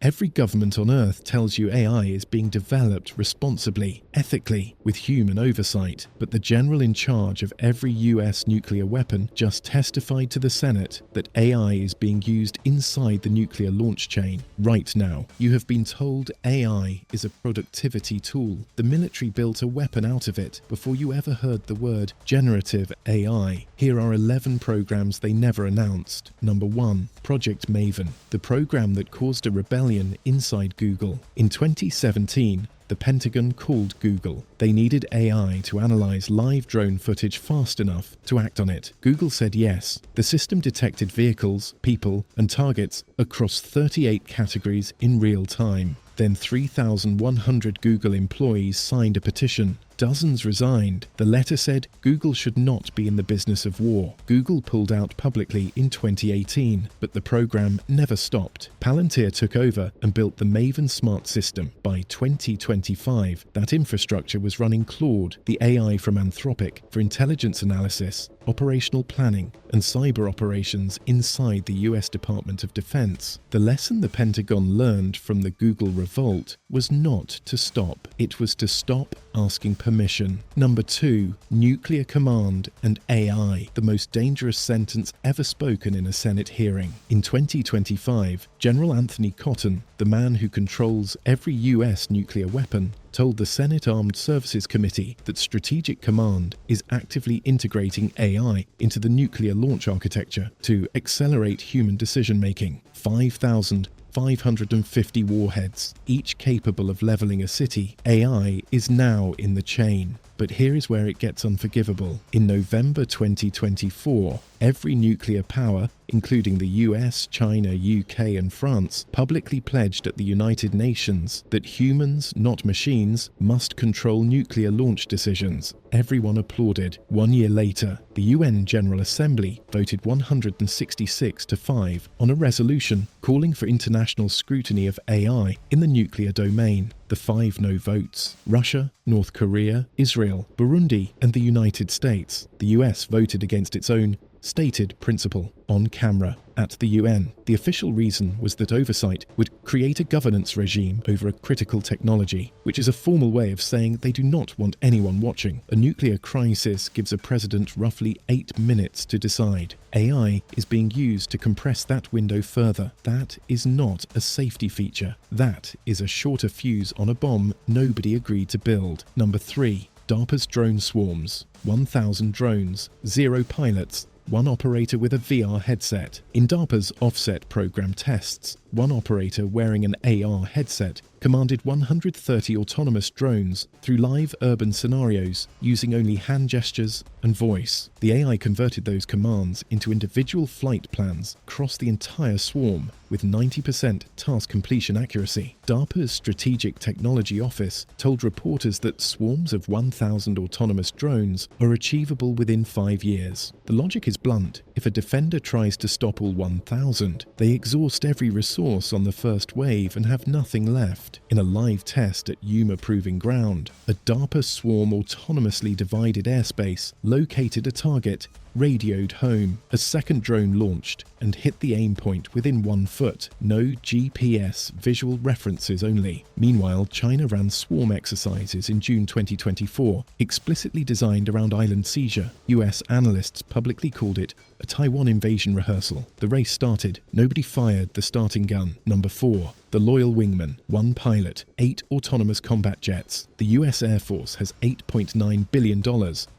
Every government on Earth tells you AI is being developed responsibly, ethically, with human oversight, but the general in charge of every US nuclear weapon just testified to the Senate that AI is being used inside the nuclear launch chain. Right now, you have been told AI is a productivity tool. The military built a weapon out of it before you ever heard the word generative AI. Here are 11 programs they never announced. Number 1. Project Maven, the program that caused a rebellion inside Google. In 2017, the Pentagon called Google. They needed AI to analyze live drone footage fast enough to act on it. Google said yes. The system detected vehicles, people, and targets across 38 categories in real time. Then 3,100 Google employees signed a petition. Dozens resigned. The letter said Google should not be in the business of war. Google pulled out publicly in 2018, but the program never stopped. Palantir took over and built the Maven Smart System. By 2025, that infrastructure was running Claude, the AI from Anthropic, for intelligence analysis, operational planning, and cyber operations inside the US Department of Defense. The lesson the Pentagon learned from the Google revolt was not to stop. It was to stop asking permission. Number 2. Nuclear command and AI, the most dangerous sentence ever spoken in a Senate hearing. In 2025, General Anthony Cotton, the man who controls every US nuclear weapon, told the Senate Armed Services Committee that Strategic Command is actively integrating AI into the nuclear launch architecture to accelerate human decision-making. 5,550 warheads, each capable of leveling a city. AI is now in the chain. But here is where it gets unforgivable. In November 2024, every nuclear power, including the US, China, UK, and France, publicly pledged at the United Nations that humans, not machines, must control nuclear launch decisions. Everyone applauded. 1 year later, the UN General Assembly voted 166-5 on a resolution calling for international scrutiny of AI in the nuclear domain. The 5 no votes: Russia, North Korea, Israel, Burundi, and the United States. The US voted against its own stated principle on camera at the UN. The official reason was that oversight would create a governance regime over a critical technology, which is a formal way of saying they do not want anyone watching. A nuclear crisis gives a president roughly 8 minutes to decide. AI is being used to compress that window further. That is not a safety feature. That is a shorter fuse on a bomb nobody agreed to build. Number 3. DARPA's drone swarms. 1,000 drones, 0 pilots, 1 operator with a VR headset. In DARPA's offset program tests, 1 operator wearing an AR headset commanded 130 autonomous drones through live urban scenarios using only hand gestures and voice. The AI converted those commands into individual flight plans across the entire swarm with 90% task completion accuracy. DARPA's Strategic Technology Office told reporters that swarms of 1,000 autonomous drones are achievable within 5 years. The logic is blunt. If a defender tries to stop all 1,000, they exhaust every resource on the first wave and have nothing left. In a live test at Yuma Proving Ground, a DARPA swarm autonomously divided airspace, located a target, radioed home. A second drone launched and hit the aim point within 1 foot. No GPS, visual references only. Meanwhile, China ran swarm exercises in June 2024, explicitly designed around island seizure. US analysts publicly called it a Taiwan invasion rehearsal. The race started. Nobody fired the starting gun. Number 4. The Loyal Wingman. 1 pilot, 8 autonomous combat jets. The US Air Force has $8.9 billion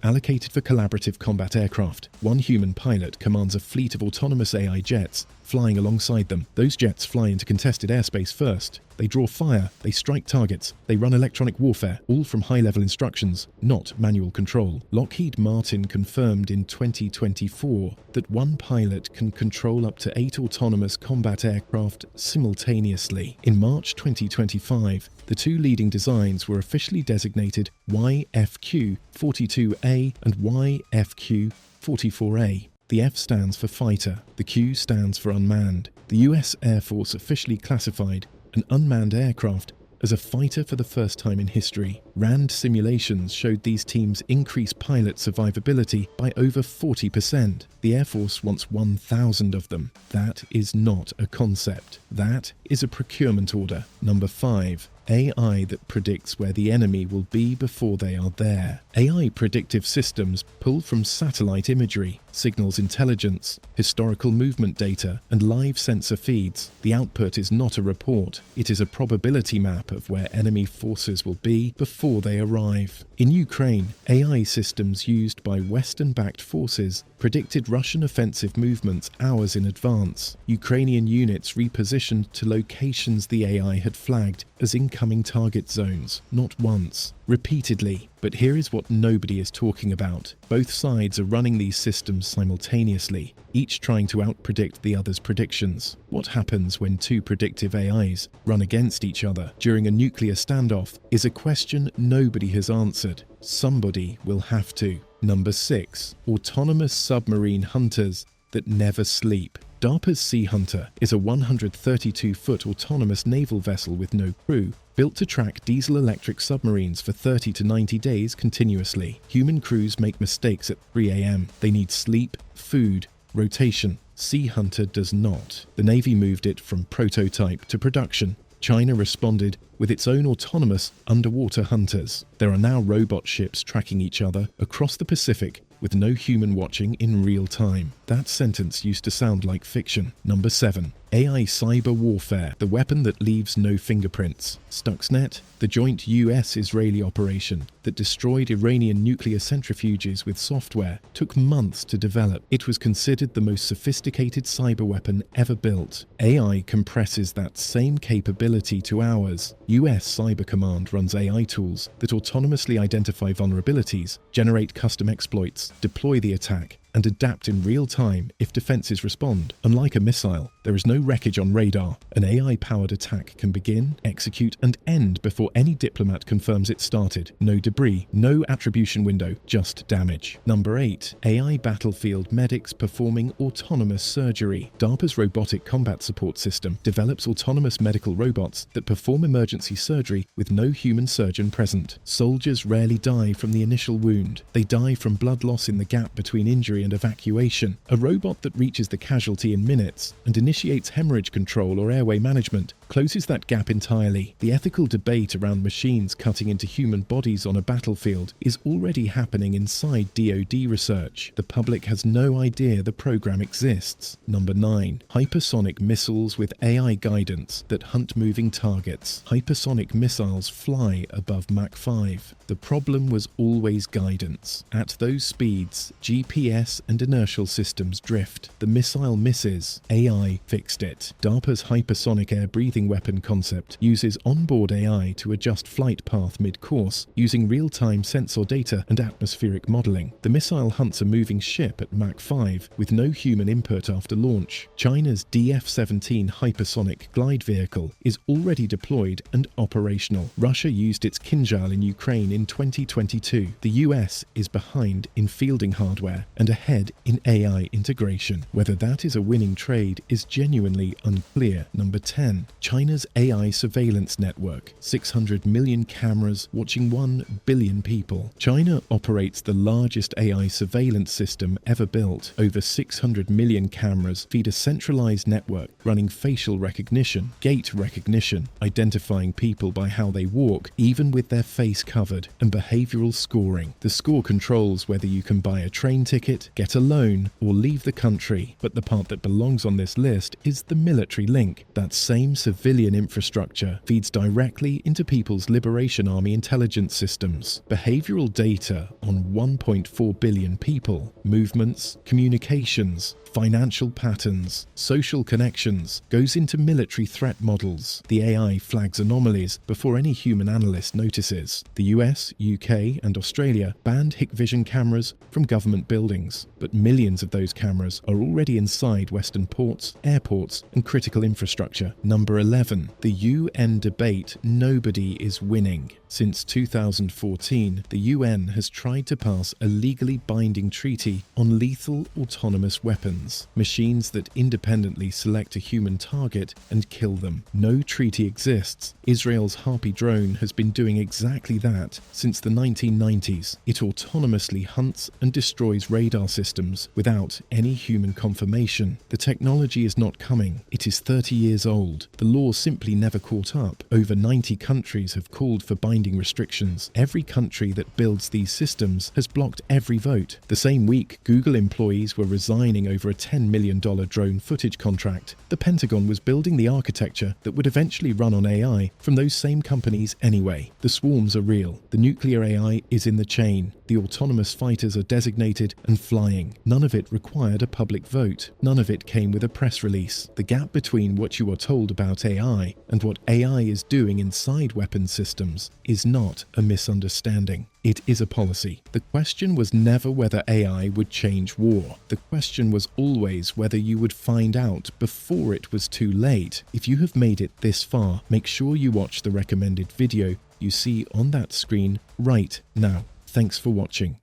allocated for collaborative combat aircraft. 1 human pilot commands a fleet of autonomous AI jets flying alongside them. Those jets fly into contested airspace first. They draw fire, they strike targets, they run electronic warfare, all from high-level instructions, not manual control. Lockheed Martin confirmed in 2024 that 1 pilot can control up to 8 autonomous combat aircraft simultaneously. In March 2025, the 2 leading designs were officially designated YFQ-42A and YFQ-44A. The F stands for fighter, the Q stands for unmanned. The US Air Force officially classified an unmanned aircraft as a fighter for the first time in history. RAND simulations showed these teams increase pilot survivability by over 40%. The Air Force wants 1,000 of them. That is not a concept. That is a procurement order. Number 5. AI that predicts where the enemy will be before they are there. AI predictive systems pull from satellite imagery, signals intelligence, historical movement data, and live sensor feeds. The output is not a report. It is a probability map of where enemy forces will be before they arrive. In Ukraine, AI systems used by Western-backed forces predicted Russian offensive movements hours in advance. Ukrainian units repositioned to locations the AI had flagged as incoming target zones, not once, repeatedly. But here is what nobody is talking about. Both sides are running these systems simultaneously, each trying to outpredict the other's predictions. What happens when two predictive AIs run against each other during a nuclear standoff is a question nobody has answered. Somebody will have to. Number 6. Autonomous submarine hunters that never sleep. DARPA's Sea Hunter is a 132-foot autonomous naval vessel with no crew, built to track diesel-electric submarines for 30 to 90 days continuously. Human crews make mistakes at 3 a.m. They need sleep, food, rotation. Sea Hunter does not. The Navy moved it from prototype to production. China responded with its own autonomous underwater hunters. There are now robot ships tracking each other across the Pacific with no human watching in real time. That sentence used to sound like fiction. Number 7. AI cyber warfare, the weapon that leaves no fingerprints. Stuxnet, the joint US-Israeli operation that destroyed Iranian nuclear centrifuges with software, took months to develop. It was considered the most sophisticated cyber weapon ever built. AI compresses that same capability to ours. US Cyber Command runs AI tools that autonomously identify vulnerabilities, generate custom exploits, deploy the attack, and adapt in real time if defenses respond. Unlike a missile, there is no wreckage on radar. An AI-powered attack can begin, execute, and end before any diplomat confirms it started. No debris, no attribution window, just damage. Number 8. AI battlefield medics performing autonomous surgery. DARPA's Robotic Combat Support System develops autonomous medical robots that perform emergency surgery with no human surgeon present. Soldiers rarely die from the initial wound. They die from blood loss in the gap between injury and evacuation. A robot that reaches the casualty in minutes and initiates hemorrhage control or airway management closes that gap entirely. The ethical debate around machines cutting into human bodies on a battlefield is already happening inside DoD research. The public has no idea the program exists. Number 9. Hypersonic missiles with AI guidance that hunt moving targets. Hypersonic missiles fly above Mach 5. The problem was always guidance. At those speeds, GPS and inertial systems drift. The missile misses. AI fixed it. DARPA's hypersonic air-breathing weapon concept uses onboard AI to adjust flight path mid-course using real-time sensor data and atmospheric modeling. The missile hunts a moving ship at Mach 5 with no human input after launch. China's DF-17 hypersonic glide vehicle is already deployed and operational. Russia used its Kinzhal in Ukraine in 2022. The US is behind in fielding hardware and ahead in AI integration. Whether that is a winning trade is genuinely unclear. Number 10. China's AI surveillance network. 600 million cameras watching 1 billion people. China operates the largest AI surveillance system ever built. Over 600 million cameras feed a centralized network running facial recognition, gait recognition, identifying people by how they walk, even with their face covered, and behavioral scoring. The score controls whether you can buy a train ticket, get a loan, or leave the country. But the part that belongs on this list is the military link. That same civilian infrastructure feeds directly into People's Liberation Army intelligence systems. Behavioral data on 1.4 billion people, movements, communications, financial patterns, social connections, goes into military threat models. The AI flags anomalies before any human analyst notices. The US, UK, and Australia banned Hikvision cameras from government buildings, but millions of those cameras are already inside Western ports, airports, and critical infrastructure. Number 11. The UN debate nobody is winning. Since 2014, the UN has tried to pass a legally binding treaty on lethal autonomous weapons, machines that independently select a human target and kill them. No treaty exists. Israel's Harpy drone has been doing exactly that since the 1990s. It autonomously hunts and destroys radar systems without any human confirmation. The technology is not coming. It is 30 years old. The law simply never caught up. Over 90 countries have called for binding restrictions. Every country that builds these systems has blocked every vote. The same week, Google employees were resigning over a $10 million drone footage contract. The Pentagon was building the architecture that would eventually run on AI from those same companies anyway. The swarms are real. The nuclear AI is in the chain. The autonomous fighters are designated and flying. None of it required a public vote. None of it came with a press release. The gap between what you are told about AI and what AI is doing inside weapon systems is not a misunderstanding. It is a policy. The question was never whether AI would change war. The question was always whether you would find out before it was too late. If you have made it this far, make sure you watch the recommended video you see on that screen right now. Thanks for watching.